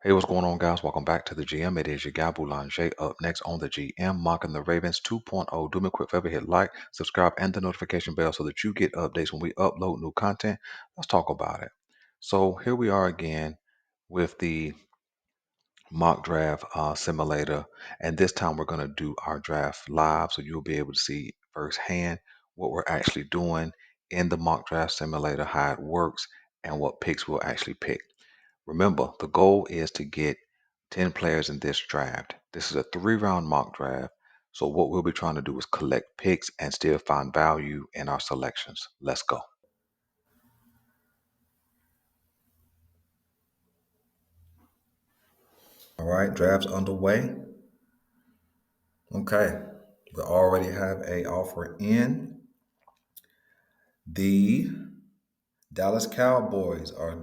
Hey, what's going on, guys? Welcome back to the GM. It is your guy Boulanger up next on the GM, mocking the Ravens 2.0. Do me a quick favor, hit like, subscribe, and the notification bell so that you get updates when we upload new content. Let's talk about it. So here we are again with the mock draft simulator, and this time we're going to do our draft live, so you'll be able to see firsthand what we're actually doing in the mock draft simulator, how it works, and what picks we'll actually pick. Remember, the goal is to get 10 players in this draft. This is a 3-round mock draft. So what we'll be trying to do is collect picks and still find value in our selections. Let's go. All right, draft's underway. Okay, we already have a offer in. The Dallas Cowboys are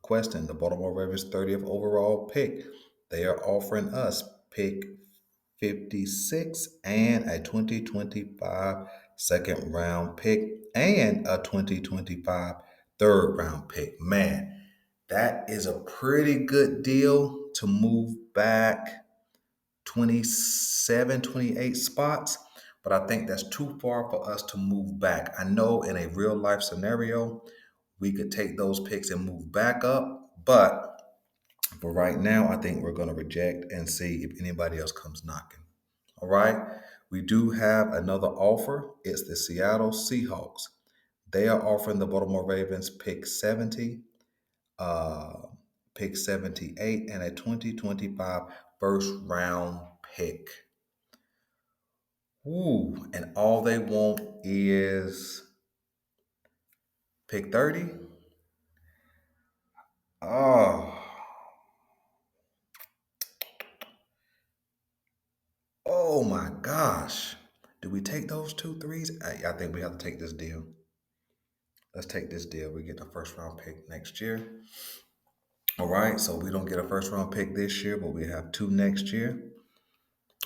requesting the Baltimore Ravens 30th overall pick. They are offering us pick 56 and a 2025 second round pick and a 2025 third round pick. Man, that is a pretty good deal to move back 27, 28 spots, but I think that's too far for us to move back. I know in a real life scenario, we could take those picks and move back up, but for right now, I think we're going to reject and see if anybody else comes knocking. All right. We do have another offer. It's the Seattle Seahawks. They are offering the Baltimore Ravens pick 70, uh, pick 78, and a 2025 first round pick. Ooh, and all they want is pick 30. Oh, oh my gosh. Do we take those two threes? I think we have to take this deal. Let's take this deal. We get the first round pick next year. All right, so we don't get a first round pick this year, but we have two next year.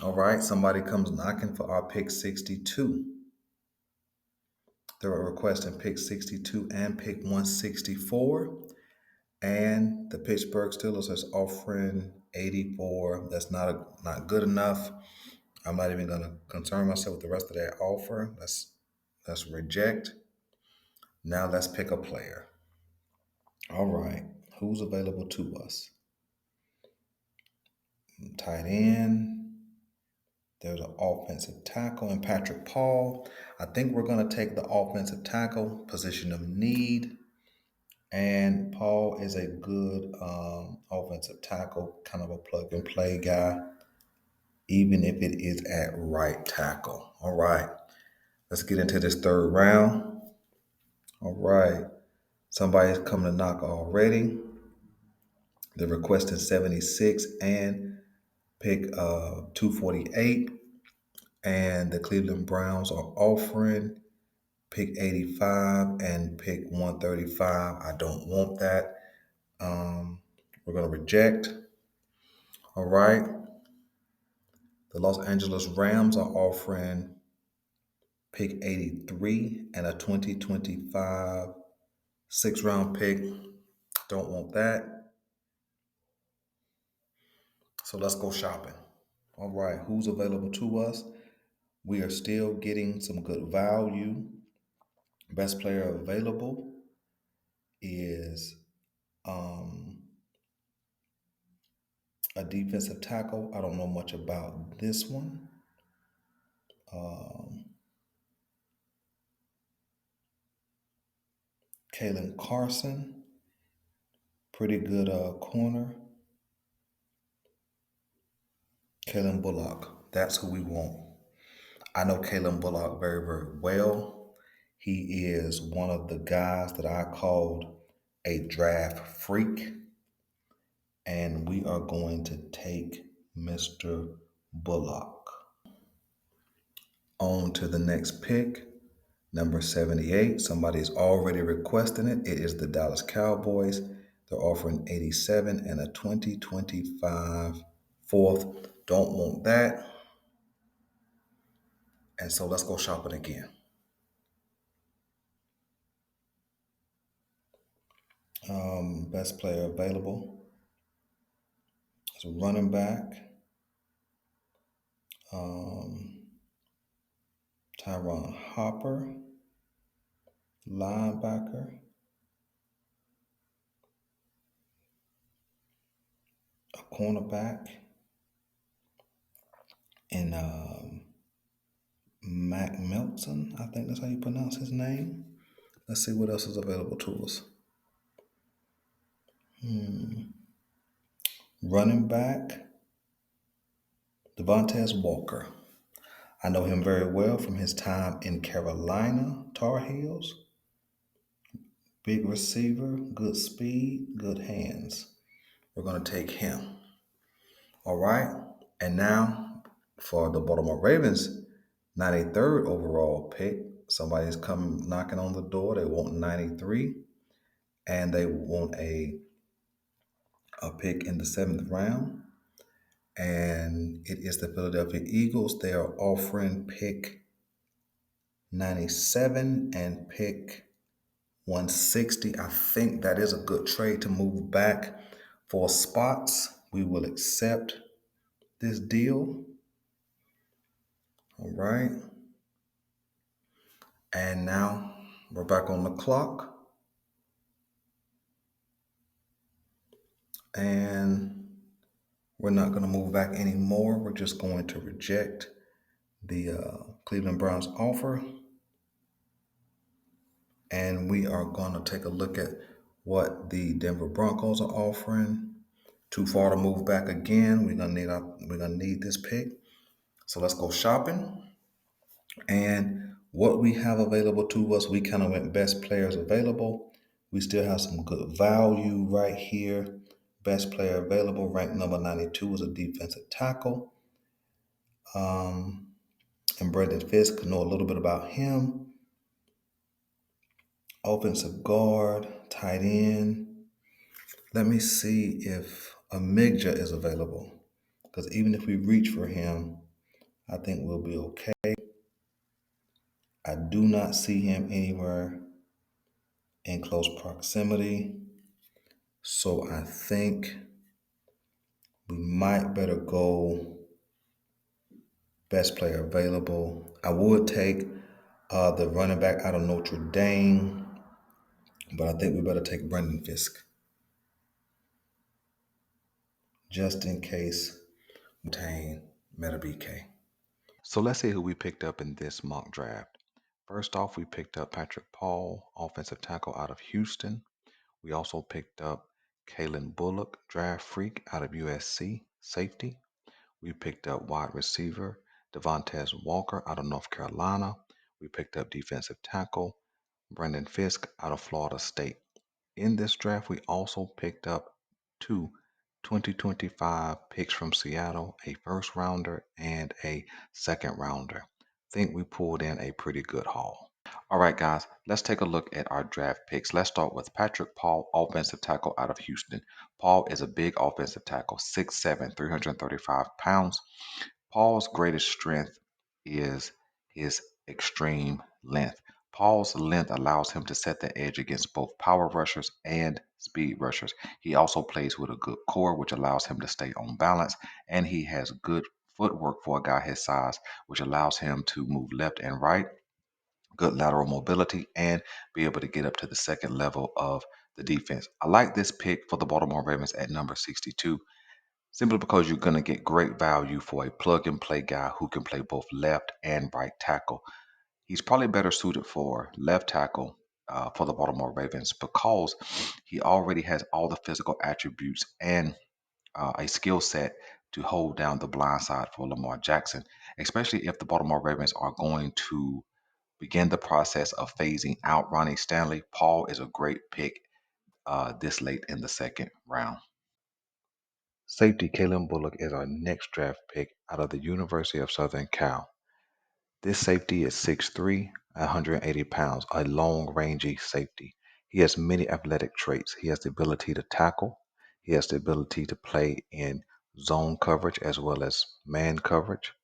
All right, somebody comes knocking for our pick 62. They're requesting pick 62 and pick 164. And the Pittsburgh Steelers is offering 84. That's not good enough. I'm not even gonna concern myself with the rest of that offer. Let's reject. Now let's pick a player. All right. Who's available to us? Tight end. There's an offensive tackle and Patrick Paul. I think we're gonna take the offensive tackle, position of need. And Paul is a good offensive tackle, kind of a plug and play guy, even if it is at right tackle. All right, let's get into this third round. All right, somebody's coming to knock already. They're requesting 76 and pick 248. And the Cleveland Browns are offering pick 85 and pick 135. I don't want that. We're going to reject. All right. The Los Angeles Rams are offering pick 83 and a 2025 six-round pick. Don't want that. So let's go shopping. All right. Who's available to us? We are still getting some good value. Best player available is um, a defensive tackle. I don't know much about this one. Um, Kalen Carson, pretty good corner. Kalen Bullock, that's who we want. I know Kalen Bullock very, very well. He is one of the guys that I called a draft freak, and we are going to take Mr. Bullock. On to the next pick, number 78. Somebody's already requesting it. It is the Dallas Cowboys. They're offering 87 and a 2025 fourth. Don't want that. And so let's go shopping again. Best player available. So running back, um, Tyron Hopper, linebacker, a cornerback, and Mac Melton. I think that's how you pronounce his name. Let's see what else is available to us. Running back, Devontae Walker. I know him very well from his time in Carolina Tar Heels. Big receiver, good speed, good hands. We're going to take him. All right. And now for the Baltimore Ravens, 93rd overall pick. Somebody's come knocking on the door. They want 93 and they want a pick in the seventh round. And it is the Philadelphia Eagles. They are offering pick 97 and pick 160. I think that is a good trade to move back for spots. We will accept this deal. All right. And now we're back on the clock. And we're not going to move back anymore. We're just going to reject the Cleveland Browns offer. And we are going to take a look at what the Denver Broncos are offering. Too far to move back again. We're gonna need this pick. So let's go shopping. And what we have available to us, we kind of went best players available. We still have some good value right here. Best player available, ranked number 92, is a defensive tackle. And Brendan Fisk, know a little bit about him. Offensive guard, tight end. Let me see if Amigja is available. Because even if we reach for him, I think we'll be okay. I do not see him anywhere in close proximity. So I think we might better go best player available. I would take the running back out of Notre Dame, but I think we better take Brendan Fisk just in case we obtain Meta BK. So let's see who we picked up in this mock draft. First off, we picked up Patrick Paul, offensive tackle out of Houston. We also picked up Kalen Bullock, draft freak out of USC, safety. We picked up wide receiver Devontae Walker out of North Carolina. We picked up defensive tackle Brendan Fisk out of Florida State. In this draft, we also picked up two 2025 picks from Seattle, a first rounder and a second rounder. Think we pulled in a pretty good haul. All right, guys, let's take a look at our draft picks. Let's start with Patrick Paul, offensive tackle out of Houston. Paul is a big offensive tackle, 6'7, 335 pounds. Paul's greatest strength is his extreme length. Paul's length allows him to set the edge against both power rushers and speed rushers. He also plays with a good core, which allows him to stay on balance, and he has good footwork for a guy his size, which allows him to move left and right, good lateral mobility, and be able to get up to the second level of the defense. I like this pick for the Baltimore Ravens at number 62 simply because you're going to get great value for a plug and play guy who can play both left and right tackle. He's probably better suited for left tackle for the Baltimore Ravens because he already has all the physical attributes and a skill set to hold down the blind side for Lamar Jackson, especially if the Baltimore Ravens are going to begin the process of phasing out Ronnie Stanley. Paul is a great pick this late in the second round. Safety Kalen Bullock is our next draft pick out of the University of Southern Cal. This safety is 6'3", 180 pounds, a long, rangy safety. He has many athletic traits. He has the ability to tackle. He has the ability to play in zone coverage as well as man coverage.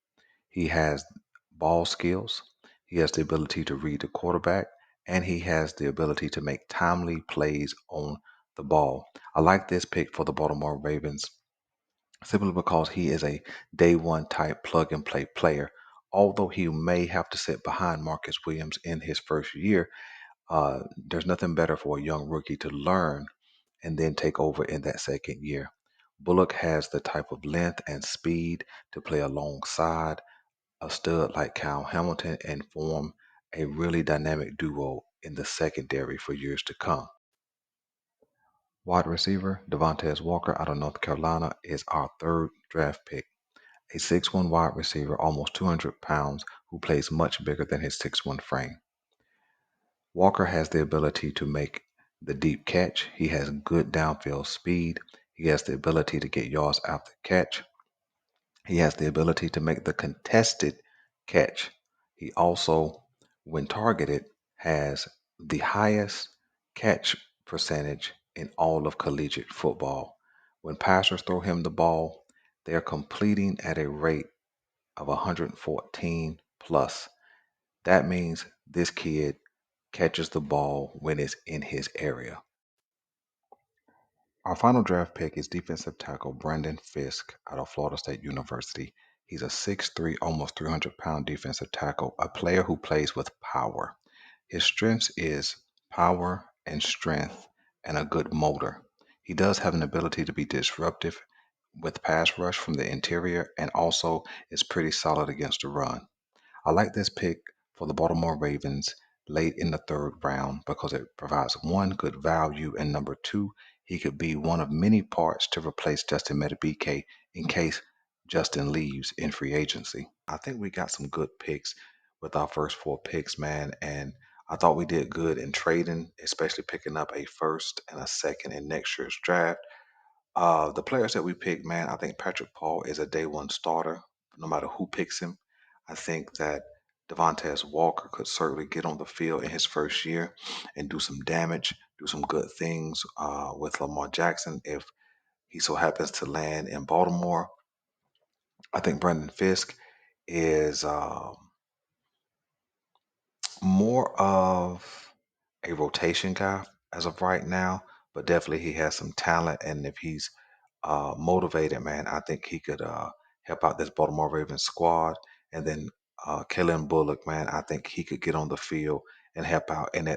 He has ball skills. He has the ability to read the quarterback, and he has the ability to make timely plays on the ball. I like this pick for the Baltimore Ravens simply because he is a day one type plug and play player. Although he may have to sit behind Marcus Williams in his first year, there's nothing better for a young rookie to learn and then take over in that second year. Bullock has the type of length and speed to play alongside a stud like Kyle Hamilton and form a really dynamic duo in the secondary for years to come. Wide receiver Devontae Walker out of North Carolina is our third draft pick. A 6'1 wide receiver, almost 200 pounds, who plays much bigger than his 6'1 frame. Walker has the ability to make the deep catch. He has good downfield speed. He has the ability to get yards after catch. He has the ability to make the contested catch. He also, when targeted, has the highest catch percentage in all of collegiate football. When passers throw him the ball, they are completing at a rate of 114 plus. That means this kid catches the ball when it's in his area. Our final draft pick is defensive tackle Brandon Fisk out of Florida State University. He's a 6'3", almost 300-pound defensive tackle, a player who plays with power. His strengths is power and strength and a good motor. He does have an ability to be disruptive with pass rush from the interior and also is pretty solid against the run. I like this pick for the Baltimore Ravens late in the third round because it provides one, good value, and number two, he could be one of many parts to replace Justin Metabike in case Justin leaves in free agency. I think we got some good picks with our first four picks, man, and I thought we did good in trading, especially picking up a first and a second in next year's draft. The players that we picked, man, I think Patrick Paul is a day one starter, no matter who picks him. I think that Devontae Walker could certainly get on the field in his first year and do some damage, do some good things with Lamar Jackson if he so happens to land in Baltimore. I think Brandon Fisk is more of a rotation guy as of right now, but definitely he has some talent. And if he's motivated, man, I think he could help out this Baltimore Ravens squad. And then Kellen Bullock, man, I think he could get on the field and help out in that